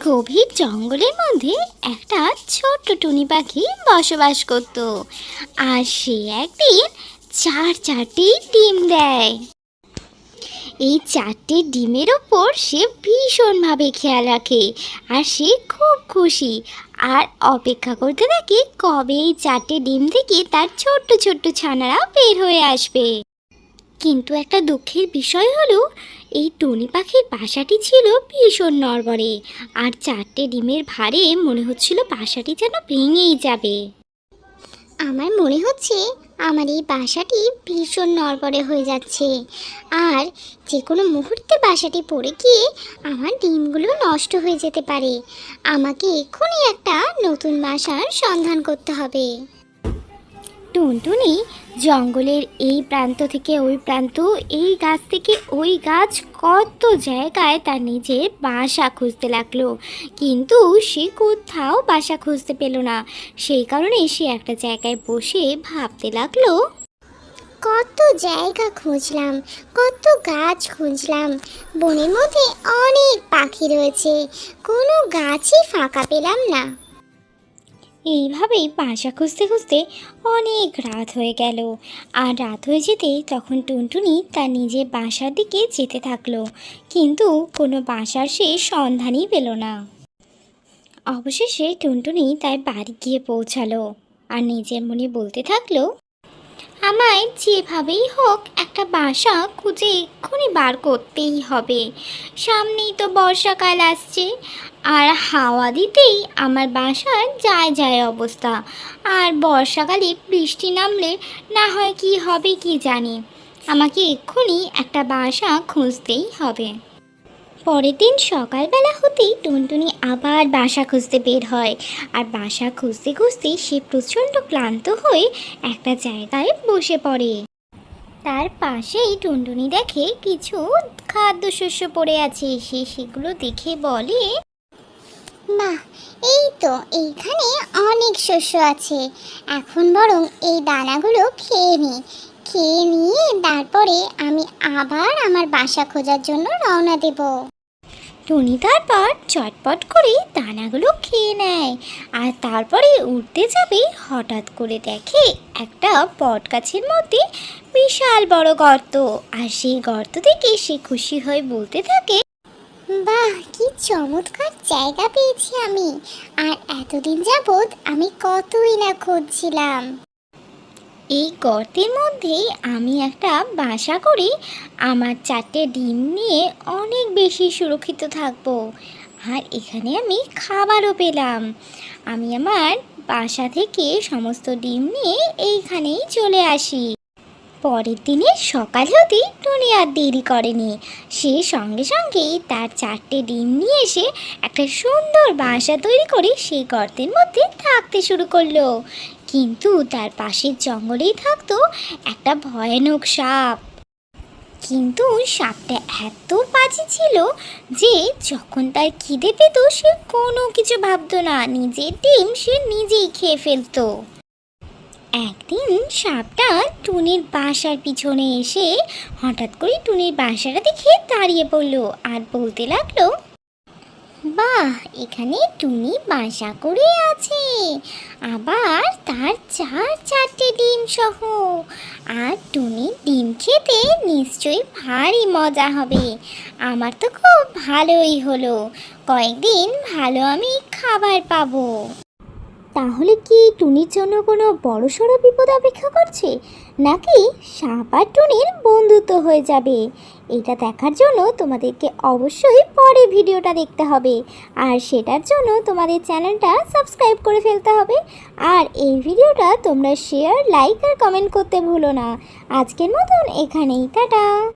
গভীর জঙ্গলের মধ্যে একটা ছোট্ট টুনি পাখি বসবাস করত। আর সে একদিন চারটি ডিম দেয়। এই চারটে ডিমের ওপর সে ভীষণভাবে খেয়াল রাখে, আর সে খুব খুশি আর অপেক্ষা করতে থাকে কবে এই চারটে ডিম থেকে তার ছোট্ট ছোট্ট ছানারা বের হয়ে আসবে। কিন্তু একটা দুঃখের বিষয় হলো, এই টুনি পাখির বাসাটি ছিল ভীষণ নড়বড়ে, আর চারটে ডিমের ভারে মনে হচ্ছিল বাসাটি যেন ভেঙেই যাবে। আমার মনে হচ্ছে আমার এই বাসাটি ভীষণ নড়বড়ে হয়ে যাচ্ছে, আর যে কোনো মুহূর্তে বাসাটি পড়ে গিয়ে আমার ডিমগুলো নষ্ট হয়ে যেতে পারে। আমাকে এক্ষুনি একটা নতুন বাসার সন্ধান করতে হবে। টুনটুনি জঙ্গলের এই প্রান্ত থেকে ওই প্রান্ত, এই গাছ থেকে ওই গাছ, কত জায়গায় তার নিজের বাসা খুঁজতে লাগলো, কিন্তু সে কোথাও বাসা খুঁজতে পেল না। সেই কারণে সে একটা জায়গায় বসে ভাবতে লাগলো, কত জায়গা খুঁজলাম, কত গাছ খুঁজলাম, বনের মধ্যে অনেক পাখি রয়েছে, কোনো গাছই ফাঁকা পেলাম না। এইভাবেই বাসা খুঁজতে খুঁজতে অনেক রাত হয়ে গেল। আর রাত হয়ে যেতে তখন টুনটুনি তার নিজের বাসার দিকে যেতে থাকলো, কিন্তু কোনো বাসার সে সন্ধানই পেল না। অবশেষে টুনটুনি তার বাড়ি গিয়ে পৌঁছালো, আর নিজের মনে বলতে থাকলো, আমায় যেভাবেই হোক একটা বাসা খুঁজে এক্ষুনি বার করতেই হবে। সামনেই তো বর্ষাকাল আসছে, আর হাওয়া দিতেই আমার বাসার যায় যায় অবস্থা। আর বর্ষাকালে বৃষ্টি নামলে না হয় কি হবে কি জানি। আমাকে এক্ষুনি একটা বাসা খুঁজতেই হবে। পরের দিন সকালবেলা হতেই টুনটুনি আবার বাসা খুঁজতে বের হয়, আর বাসা খুঁজতে খুঁজতে সে প্রচণ্ড ক্লান্ত হয়ে একটা জায়গায় বসে পড়ে। তার পাশেই টুনটুনি দেখে কিছু খাদ্যশস্য পড়ে আছে। সে সেগুলো দেখে বলে, বাহ, এই তো এইখানে অনেক শস্য আছে, এখন বরং এই দানাগুলো খেয়ে নিয়ে তারপরে আমি আবার আমার বাসা খোঁজার জন্য রওনা দেব। টুনি তারপর চটপট করে দানাগুলো খেয়ে নেয়, আর তারপরে উঠতে যাবে, হঠাৎ করে দেখে একটা বট গাছের মধ্যে বিশাল বড় গর্ত। আর সেই গর্ত থেকে সে খুশি হয়ে বলতে থাকে, বাহ, কি চমৎকার জায়গা পেয়েছি আমি, আর এতদিন যাবৎ আমি কতই না খুঁজছিলাম। এই গর্তের মধ্যেই আমি একটা বাসা করি আমার চারটে ডিম নিয়ে অনেক বেশি সুরক্ষিত থাকবো। আর এখানে আমি খাবারও পেলাম। আমি আমার বাসা থেকে সমস্ত ডিম নিয়ে এইখানেই চলে আসি। পরের দিনে সকাল হতেই টুনি আর দেরি করেনি। সে সঙ্গে সঙ্গেই তার চারটে ডিম নিয়ে এসে একটা সুন্দর বাসা তৈরি করে সেই গর্তের মধ্যে থাকতে শুরু করলো। কিন্তু তার পাশের জঙ্গলেই থাকতো একটা ভয়ানক সাপ। কিন্তু সাপটা এত বাজে ছিল যে যখন তার খিদে পেত সে কোনো কিছু ভাবতো না, নিজের ডিম সে নিজেই খেয়ে ফেলতো। একদিন সাপটা টুনির বাসার পিছনে এসে হঠাৎ করে টুনির বাসাটা দেখে দাঁড়িয়ে পড়লো, আর বলতে লাগলো, বাহ, এখানে টুনি বাসা করে আছে, আবার তার চারটে ডিম সহ। আর টুনি ডিম খেতে নিশ্চয়ই ভারী মজা হবে। আমার তো খুব ভালোই হলো, কয়েকদিন ভালো আমি খাবার পাবো। তাহলে কি টুনির জন্য কোনো বড়সড় বিপদ অপেক্ষা করছে, নাকি সাপ আর টুনির বন্ধুত্ব হয়ে যাবে? এটা দেখার জন্য তোমাদেরকে অবশ্যই পরে ভিডিওটা দেখতে হবে, আর সেটার জন্য তোমাদের চ্যানেলটা সাবস্ক্রাইব করে ফেলতে হবে। আর এই ভিডিওটা তোমরা শেয়ার, লাইক আর কমেন্ট করতে ভুলো না। আজকের মতন এখানেই, টাটা।